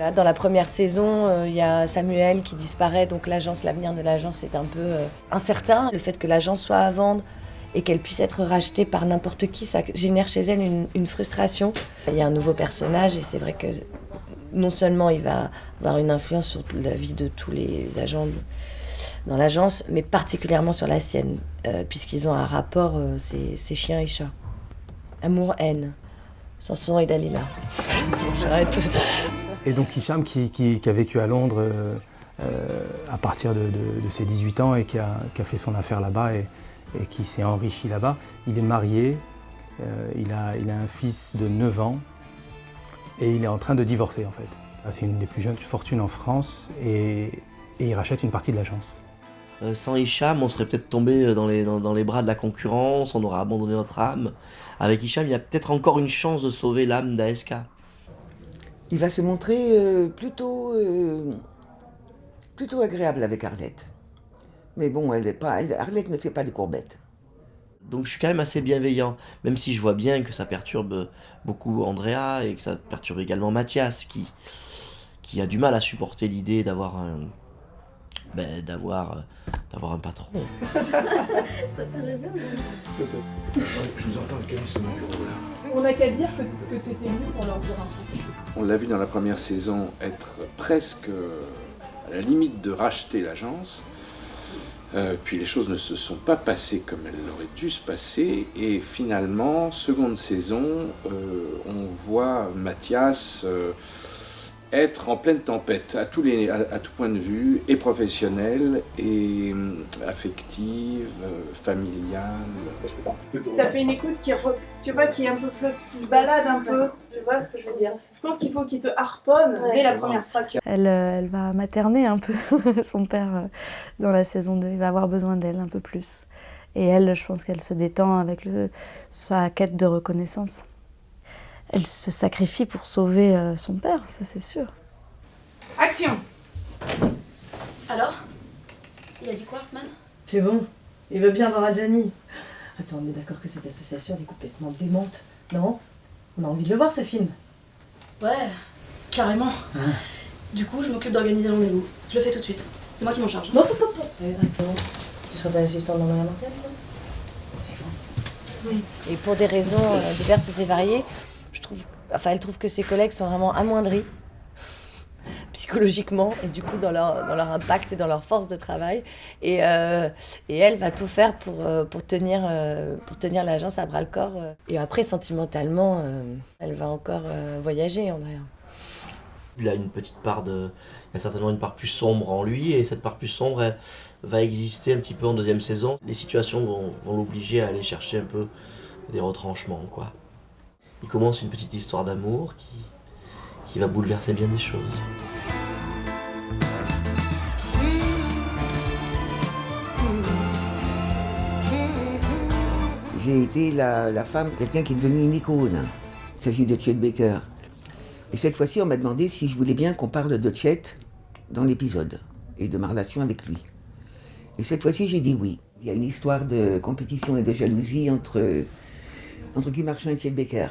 Voilà, dans la première saison, il y a Samuel qui disparaît, donc l'avenir de l'agence est un peu incertain. Le fait que l'agence soit à vendre et qu'elle puisse être rachetée par n'importe qui, ça génère chez elle une frustration. Il y a un nouveau personnage et c'est vrai que non seulement il va avoir une influence sur la vie de tous les agents dans l'agence, mais particulièrement sur la sienne, puisqu'ils ont un rapport, c'est chien et chat. Amour-haine. Samson et Dalila. J'arrête. Et donc Hicham qui a vécu à Londres à partir de ses 18 ans et qui a fait son affaire là-bas et qui s'est enrichi là-bas. Il est marié, il a un fils de 9 ans et il est en train de divorcer en fait. C'est une des plus jeunes fortunes en France et il rachète une partie de l'agence. Sans Hicham, on serait peut-être tombé dans les bras de la concurrence, on aurait abandonné notre âme. Avec Hicham, il y a peut-être encore une chance de sauver l'âme d'ASK. Il va se montrer plutôt agréable avec Arlette. Mais bon, Arlette ne fait pas des courbettes. Donc je suis quand même assez bienveillant, même si je vois bien que ça perturbe beaucoup Andrea et que ça perturbe également Mathias, qui a du mal à supporter l'idée d'avoir un patron. Ça tirait bien. Je vous entends le calis de mon bureau là. On n'a qu'à dire que tu étais venu pour leur dire un truc. On l'a vu dans la première saison être presque à la limite de racheter l'agence. Puis les choses ne se sont pas passées comme elles auraient dû se passer. Et finalement, seconde saison, on voit Mathias être en pleine tempête à tout point de vue, et professionnel, et affective, familiale. Ça fait une écoute qui est un peu flotte, qui se balade un peu. Tu vois ce que je veux dire? Je pense qu'il faut qu'il te harponne dès la première phrase. Elle va materner un peu son père dans la saison 2. Il va avoir besoin d'elle un peu plus. Et elle, je pense qu'elle se détend avec sa quête de reconnaissance. Elle se sacrifie pour sauver son père, ça c'est sûr. Action! Alors? Il a dit quoi, Hartmann? C'est bon, il veut bien voir Adjani. Attends, on est d'accord que cette association elle est complètement démente, non? On a envie de le voir ce film. Ouais, carrément. Du coup, je m'occupe d'organiser le rendez-vous. Je le fais tout de suite. C'est moi qui m'en charge. Non. Attends, tu seras pas assistante dans la mortelle, toi? Oui. Et pour des raisons diverses et variées, elle trouve que ses collègues sont vraiment amoindris psychologiquement et du coup dans leur impact et dans leur force de travail. Et elle va tout faire pour tenir l'agence à bras le corps. Et après, sentimentalement, elle va encore voyager, Andrea. Il a certainement une part plus sombre en lui, et cette part plus sombre elle va exister un petit peu en deuxième saison. Les situations vont l'obliger à aller chercher un peu des retranchements, quoi. Il commence une petite histoire d'amour qui va bouleverser bien des choses. J'ai été la femme, quelqu'un qui est devenu une icône. Il s'agit de Chet Baker. Et cette fois-ci, on m'a demandé si je voulais bien qu'on parle de Chet dans l'épisode et de ma relation avec lui. Et cette fois-ci, j'ai dit oui. Il y a une histoire de compétition et de jalousie entre Guy Marchand et Chet Baker.